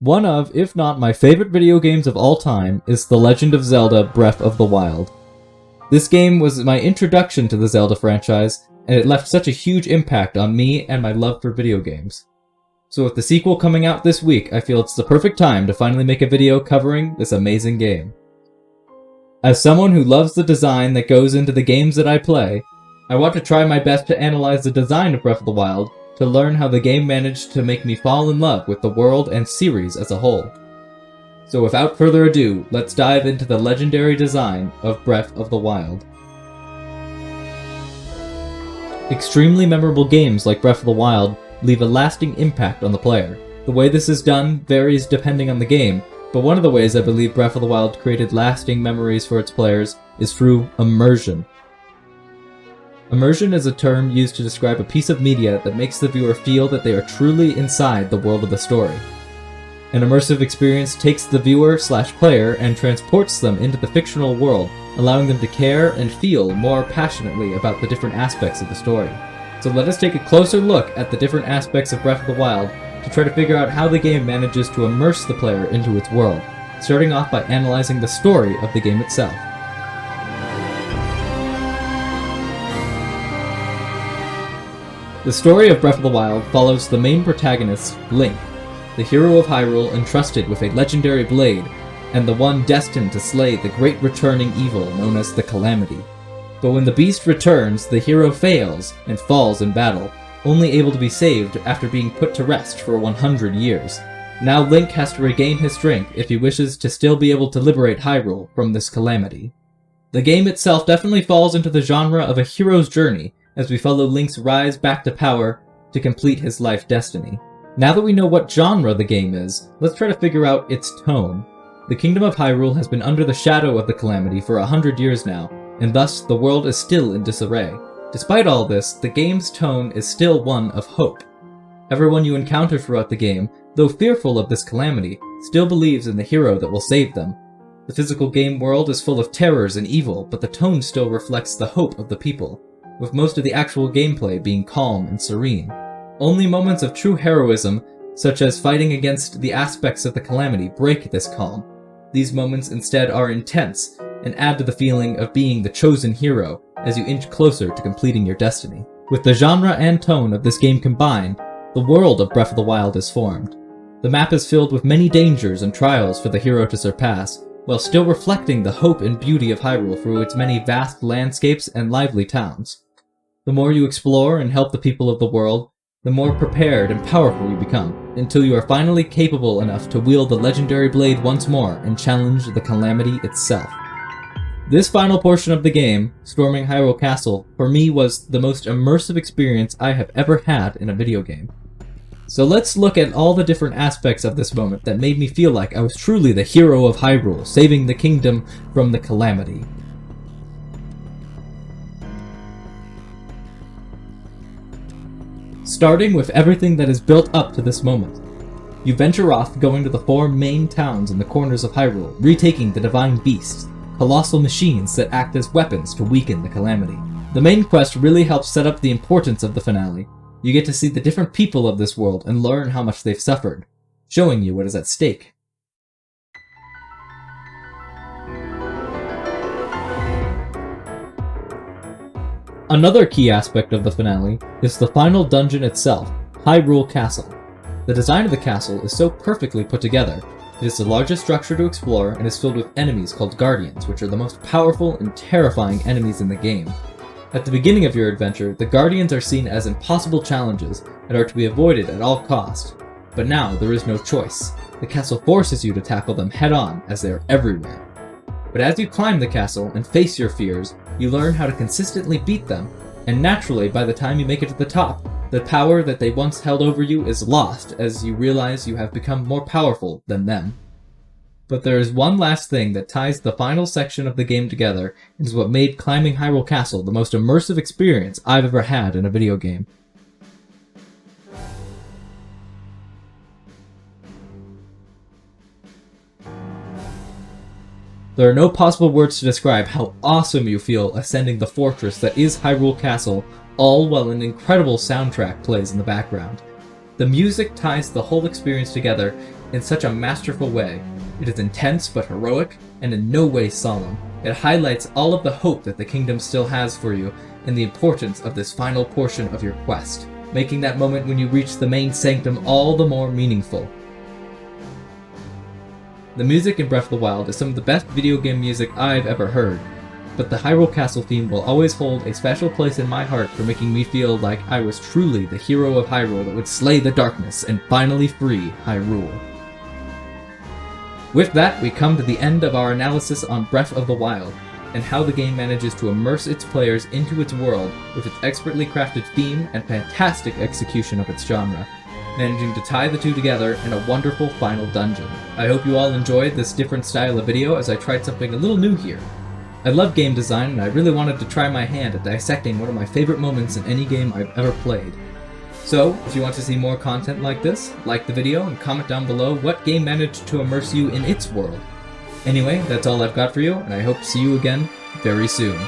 One of, if not my favorite video games of all time, is The Legend of Zelda Breath of the Wild. This game was my introduction to the Zelda franchise, and it left such a huge impact on me and my love for video games. So with the sequel coming out this week, I feel it's the perfect time to finally make a video covering this amazing game. As someone who loves the design that goes into the games that I play, I want to try my best to analyze the design of Breath of the Wild to learn how the game managed to make me fall in love with the world and series as a whole. So without further ado, let's dive into the legendary design of Breath of the Wild. Extremely memorable games like Breath of the Wild leave a lasting impact on the player. The way this is done varies depending on the game, but one of the ways I believe Breath of the Wild created lasting memories for its players is through immersion. Immersion is a term used to describe a piece of media that makes the viewer feel that they are truly inside the world of the story. An immersive experience takes the viewer/player and transports them into the fictional world, allowing them to care and feel more passionately about the different aspects of the story. So let us take a closer look at the different aspects of Breath of the Wild to try to figure out how the game manages to immerse the player into its world, starting off by analyzing the story of the game itself. The story of Breath of the Wild follows the main protagonist, Link, the hero of Hyrule entrusted with a legendary blade, and the one destined to slay the great returning evil known as the Calamity. But when the beast returns, the hero fails and falls in battle, only able to be saved after being put to rest for 100 years. Now Link has to regain his strength if he wishes to still be able to liberate Hyrule from this calamity. The game itself definitely falls into the genre of a hero's journey, as we follow Link's rise back to power to complete his life destiny. Now that we know what genre the game is, let's try to figure out its tone. The Kingdom of Hyrule has been under the shadow of the Calamity for 100 years now, and thus the world is still in disarray. Despite all this, the game's tone is still one of hope. Everyone you encounter throughout the game, though fearful of this calamity, still believes in the hero that will save them. The physical game world is full of terrors and evil, but the tone still reflects the hope of the people, with most of the actual gameplay being calm and serene. Only moments of true heroism, such as fighting against the aspects of the Calamity, break this calm. These moments instead are intense, and add to the feeling of being the chosen hero as you inch closer to completing your destiny. With the genre and tone of this game combined, the world of Breath of the Wild is formed. The map is filled with many dangers and trials for the hero to surpass, while still reflecting the hope and beauty of Hyrule through its many vast landscapes and lively towns. The more you explore and help the people of the world, the more prepared and powerful you become, until you are finally capable enough to wield the legendary blade once more and challenge the Calamity itself. This final portion of the game, storming Hyrule Castle, for me was the most immersive experience I have ever had in a video game. So let's look at all the different aspects of this moment that made me feel like I was truly the hero of Hyrule, saving the kingdom from the Calamity. Starting with everything that is built up to this moment. You venture off going to the 4 main towns in the corners of Hyrule, retaking the divine beasts, colossal machines that act as weapons to weaken the Calamity. The main quest really helps set up the importance of the finale. You get to see the different people of this world and learn how much they've suffered, showing you what is at stake. Another key aspect of the finale is the final dungeon itself, Hyrule Castle. The design of the castle is so perfectly put together. It is the largest structure to explore and is filled with enemies called Guardians, which are the most powerful and terrifying enemies in the game. At the beginning of your adventure, the Guardians are seen as impossible challenges and are to be avoided at all costs. But now there is no choice. The castle forces you to tackle them head-on as they are everywhere. But as you climb the castle and face your fears, you learn how to consistently beat them, and naturally, by the time you make it to the top, the power that they once held over you is lost as you realize you have become more powerful than them. But there is one last thing that ties the final section of the game together and is what made climbing Hyrule Castle the most immersive experience I've ever had in a video game. There are no possible words to describe how awesome you feel ascending the fortress that is Hyrule Castle, all while an incredible soundtrack plays in the background. The music ties the whole experience together in such a masterful way. It is intense but heroic, and in no way solemn. It highlights all of the hope that the kingdom still has for you, and the importance of this final portion of your quest, making that moment when you reach the main sanctum all the more meaningful. The music in Breath of the Wild is some of the best video game music I've ever heard, but the Hyrule Castle theme will always hold a special place in my heart for making me feel like I was truly the hero of Hyrule that would slay the darkness and finally free Hyrule. With that, we come to the end of our analysis on Breath of the Wild, and how the game manages to immerse its players into its world with its expertly crafted theme and fantastic execution of its genre, managing to tie the two together in a wonderful final dungeon. I hope you all enjoyed this different style of video as I tried something a little new here. I love game design, and I really wanted to try my hand at dissecting one of my favorite moments in any game I've ever played. So, if you want to see more content like this, like the video and comment down below what game managed to immerse you in its world. Anyway, that's all I've got for you, and I hope to see you again very soon.